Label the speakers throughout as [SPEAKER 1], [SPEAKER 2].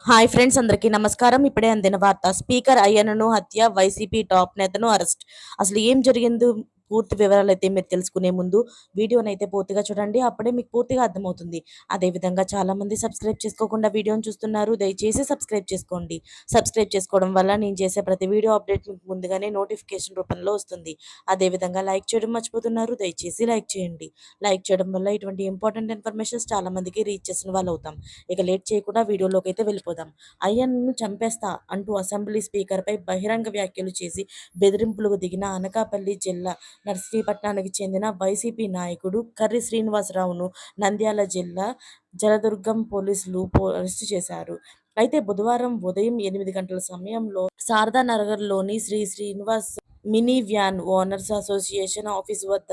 [SPEAKER 1] Hi friends, అందరికీ నమస్కారం. ఇప్పుడే అందిన వార్త. స్పీకర్ అయ్యన్నను హత్య, వైసీపీ టాప్ నేతను అరెస్ట్. అసలు ఏం జరిగిందో పూర్తి వివరాలైతే మీరు తెలుసుకునే ముందు వీడియోనైతే పూర్తిగా చూడండి. అప్పుడే మీకు పూర్తిగా అర్థమవుతుంది. అదేవిధంగా చాలామంది సబ్స్క్రైబ్ చేసుకోకుండా వీడియోని చూస్తున్నారు. దయచేసి సబ్స్క్రైబ్ చేసుకోండి. సబ్స్క్రైబ్ చేసుకోవడం వల్ల నేను చేసే ప్రతి వీడియో అప్డేట్ మీకు ముందుగానే నోటిఫికేషన్ రూపంలో వస్తుంది. అదేవిధంగా లైక్ చేయడం మర్చిపోతున్నారు. దయచేసి లైక్ చేయండి. లైక్ చేయడం వల్ల ఇటువంటి ఇంపార్టెంట్ ఇన్ఫర్మేషన్స్ చాలామందికి రీచ్ చేసిన వాళ్ళు అవుతాం. ఇక లేట్ చేయకుండా వీడియోలోకి అయితే వెళ్ళిపోదాం. అయ్యన్నను చంపేస్తా అంటూ అసెంబ్లీ స్పీకర్పై బహిరంగ వ్యాఖ్యలు చేసి బెదిరింపులకు దిగిన అనకాపల్లి జిల్లా నర్సీపట్నానికి చెందిన వైసీపీ నాయకుడు కర్రి శ్రీనివాసరావును నంద్యాల జిల్లా జలదుర్గం పోలీసులు అరెస్టు చేశారు. అయితే బుధవారం ఉదయం 8 గంటల సమయంలో శారదానగర్లోని Sri Srinivas mini van owners association office వద్ద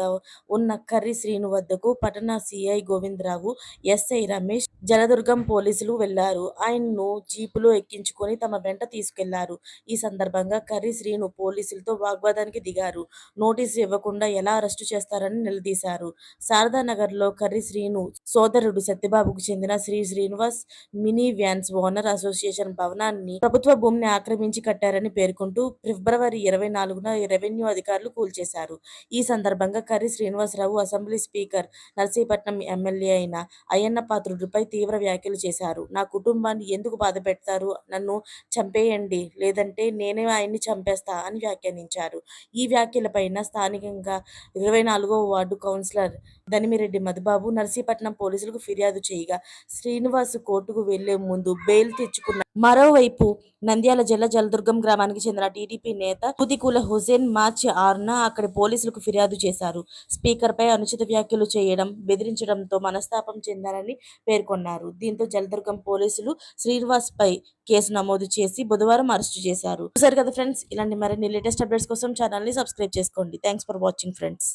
[SPEAKER 1] ఉన్న కర్రి శ్రీను వద్దకు పట్టణ సిఐ గోవిందరావు, ఎస్ఐ రమేష్, జలదుర్గం పోలీసులు వెళ్లారు. ఆయన్ను జీపులో ఎక్కించుకొని తమ వెంట తీసుకెళ్లారు. ఈ సందర్భంగా కర్రి శ్రీను పోలీసులతో వాగ్వాదానికి దిగారు. నోటీసు ఇవ్వకుండా ఎలా అరెస్టు చేస్తారని నిలదీశారు. శారదానగర్లో కర్రి శ్రీను సోదరుడు సత్యబాబుకు చెందిన Sri Srinivas mini vans owner association భవనాన్ని ప్రభుత్వ భూమిని ఆక్రమించి కట్టారని పేర్కొంటూ ఫిబ్రవరి 24న రెవెన్యూ అధికారులు కూల్చేశారు. ఈ సందర్భంగా Karri Srinivasa Rao assembly speaker, Narsipatnam MLA అయిన అయ్యన్న పాత్రుడిపై తీవ్ర వ్యాఖ్యలు చేశారు. నా కుటుంబాన్ని ఎందుకు బాధ పెడతారు? నన్ను చంపేయండి, లేదంటే నేనే ఆయన్ని చంపేస్తా అని వ్యాఖ్యానించారు. ఈ వ్యాఖ్యలపైన స్థానికంగా 24వ వార్డు కౌన్సిలర్ దనిమిరెడ్డి మధుబాబు నర్సీపట్నం పోలీసులకు ఫిర్యాదు చేయగా శ్రీనివాస్ కోర్టుకు వెళ్లే ముందు బెయిల్ తెచ్చుకున్నారు. మరోవైపు నంద్యాల జిల్లా జలదుర్గం గ్రామానికి చెందిన టీడీపీ నేత కుతికూల హుసేన్ మార్చి 6న అక్కడి పోలీసులకు ఫిర్యాదు చేశారు. స్పీకర్పై అనుచిత వ్యాఖ్యలు చేయడం, బెదిరించడంతో మనస్తాపం చెందారని పేర్కొన్నారు. దీంతో జలదుర్గం పోలీసులు శ్రీనివాస్ పై కేసు నమోదు చేసి బుధవారం అరెస్టు చేశారు. చూశారు కదా ఫ్రెండ్స్, ఇలాంటి మరిన్ని లేటెస్ట్ అప్డేట్స్ కోసం ఛానల్ని సబ్స్క్రైబ్ చేసుకోండి. Thanks for watching friends.